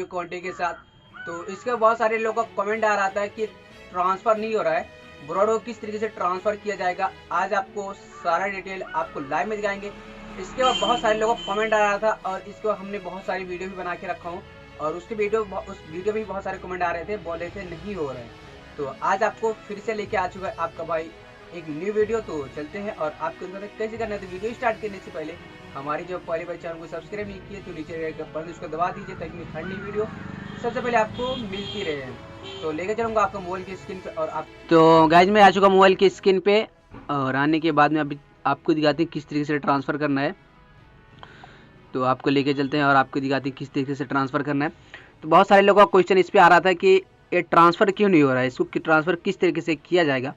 New quantity के साथ। तो इसके बहुत सारे लोगों का कमेंट आ रहा था कि ट्रांसफ़र नहीं हो रहा है, ब्रॉड को किस तरीके से ट्रांसफ़र किया जाएगा। आज आपको सारा डिटेल आपको लाइव में दिखाएंगे। इसके बाद बहुत सारे लोगों का कमेंट आ रहा था और इसके बाद हमने बहुत सारी वीडियो भी बना के रखा हूँ और उस वीडियो भी बहुत सारे कमेंट आ रहे थे, बोल रहे थे नहीं हो रहा है। तो आज आपको फिर से लेके आ चुका है आपका भाई एक न्यू वीडियो। तो चलते हैं और आपको कैसे करना है। तो वीडियो स्टार्ट करने से पहले हमारी जो पहले बार चैनल को सब्सक्राइब नहीं किए तो नीचे रेड का बटन उसको दबा दीजिए ताकि हर नई वीडियो सबसे पहले आपको मिलती रहे। तो लेकर चलूँगा आपका मोबाइल की स्क्रीन पे और आप तो गाइज मैं आ चुका मोबाइल की स्क्रीन पे और आने के बाद में अभी आपको दिखाते हैं किस तरीके से ट्रांसफ़र करना है। तो आपको लेके चलते हैं और आपको दिखाते हैं किस तरीके से ट्रांसफ़र करना है। तो बहुत सारे लोगों का क्वेश्चन इस पर आ रहा था कि ये ट्रांसफ़र क्यों नहीं हो रहा है, इसको ट्रांसफ़र किस तरीके से किया जाएगा।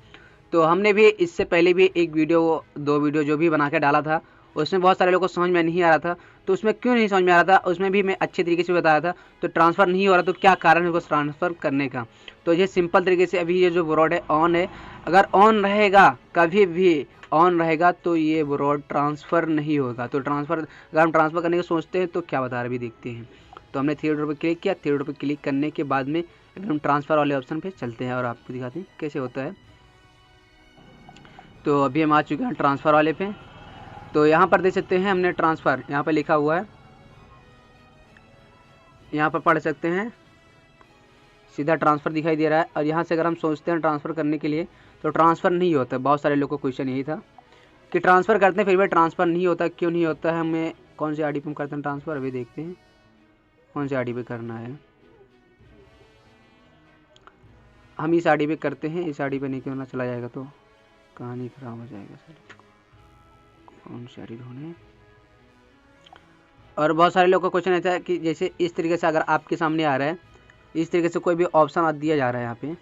तो हमने भी इससे पहले भी एक वीडियो 2 वीडियो जो भी बना के डाला था, उसमें बहुत सारे लोगों को समझ में नहीं आ रहा था। तो उसमें क्यों नहीं समझ में आ रहा था, उसमें भी मैं अच्छे तरीके से बताया था। तो ट्रांसफ़र नहीं हो रहा तो क्या कारण है उसको ट्रांसफ़र करने का। तो ये सिंपल तरीके से अभी ये जो ब्रॉड है ऑन है, अगर ऑन रहेगा कभी भी ऑन रहेगा तो ये ब्रॉड ट्रांसफ़र नहीं होगा। तो ट्रांसफ़र अगर हम ट्रांसफ़र करने का सोचते हैं तो क्या बता रहे अभी देखते हैं। तो हमने 3 डॉट पर क्लिक किया। 3 डॉट पर क्लिक करने के बाद में अभी हम ट्रांसफ़र वाले ऑप्शन पे चलते हैं और आपको दिखाते हैं कैसे होता है। तो अभी हम आ चुके हैं ट्रांसफ़र वाले पे। तो यहाँ पर देख सकते हैं हमने ट्रांसफ़र यहाँ पर लिखा हुआ है, यहाँ पर पढ़ सकते हैं, सीधा ट्रांसफ़र दिखाई दे रहा है। और यहाँ से अगर हम सोचते हैं ट्रांसफ़र करने के लिए तो ट्रांसफ़र नहीं होता। बहुत सारे लोगों का क्वेश्चन यही था कि ट्रांसफ़र करते हैं फिर भी ट्रांसफ़र नहीं होता, क्यों नहीं होता है। हमें कौन सी आईडी पे हम करते हैं ट्रांसफ़र, अभी देखते हैं कौन सी आईडी पे करना है। हम इस आईडी पे करते हैं, इस आईडी पे नहीं करना, चला जाएगा तो कहानी ख़राब हो जाएगा सर। कौन सी आईडी ढूंढें। और बहुत सारे लोगों का क्वेश्चन ऐसा है कि जैसे इस तरीके से अगर आपके सामने आ रहा है, इस तरीके से कोई भी ऑप्शन दिया जा रहा है यहाँ पे,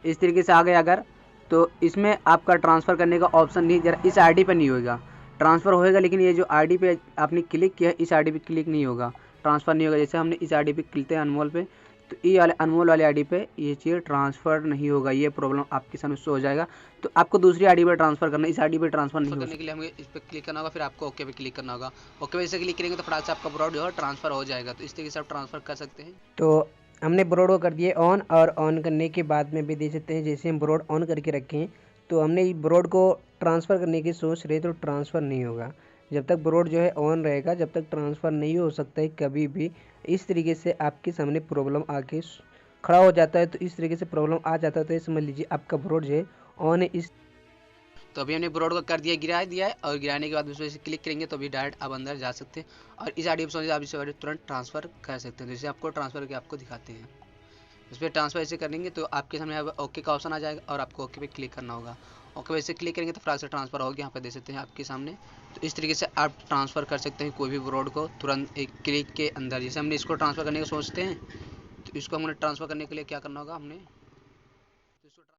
इस तरीके से आ गया अगर, तो इसमें आपका ट्रांसफ़र करने का ऑप्शन नहीं, जरा इस आईडी पे नहीं होगा। ट्रांसफ़र होएगा लेकिन ये जो आईडी पे आपने क्लिक किया इस आईडी पे क्लिक नहीं होगा, ट्रांसफ़र नहीं होगा। जैसे हमने इस आईडी पे क्लिक किया अनमोल पे, तो ये वाले अनमोल वाले आईडी पे ये चीज़ ट्रांसफ़र नहीं होगा। ये प्रॉब्लम आपके सामने शो हो जाएगा। तो आपको दूसरी आईडी पर ट्रांसफ़र करना है, इस आईडी पे ट्रांसफ़र नहीं करने के लिए हमें इस पर क्लिक करना होगा, फिर आपको ओके पे क्लिक करना होगा। ओके पे से क्लिक करेंगे तो फटाक से आपका ब्रॉड जो है ट्रांसफ़र हो जाएगा। तो इस तरीके से आप ट्रांसफ़र कर सकते हैं। तो हमने ब्रॉड को कर दिए ऑन, और ऑन करने के बाद में भी देख सकते हैं जैसे हम ब्रॉड ऑन करके रखें तो हमने ब्रॉड को ट्रांसफ़र करने की सोच रहे तो ट्रांसफ़र नहीं होगा। जब तक ब्रॉड जो है ऑन रहेगा जब तक ट्रांसफ़र नहीं हो सकता है कभी भी। इस तरीके से आपके सामने प्रॉब्लम आके खड़ा हो जाता है। तो इस तरीके से प्रॉब्लम आ जाता है तो ये समझ लीजिए आपका ब्रॉड जो है ऑन है। इस तो अभी हमने ब्रॉड को कर दिया, गिरा दिया है, और गिराने के बाद उसमें से क्लिक करेंगे तो अभी डायरेक्ट आप अंदर जा सकते हैं और इस आईडी ऑप्शन से आप इसे तुरंत ट्रांसफ़र कर सकते हैं। जैसे आपको ट्रांसफ़र करके आपको दिखाते हैं। इस पर ट्रांसफ़र ऐसे करेंगे तो आपके सामने ओके का ऑप्शन आ जाएगा और आपको ओके पे क्लिक करना होगा। ओके पे ऐसे क्लिक करेंगे तो फटाक से ट्रांसफ़र होगी। यहाँ पे दे सकते हैं आपके सामने। तो इस तरीके से आप ट्रांसफ़र कर सकते हैं कोई भी ब्रॉड को तुरंत एक क्लिक के अंदर। जैसे हमने इसको ट्रांसफ़र करने का सोचते हैं तो इसको हमने ट्रांसफ़र करने के लिए क्या करना होगा, हमने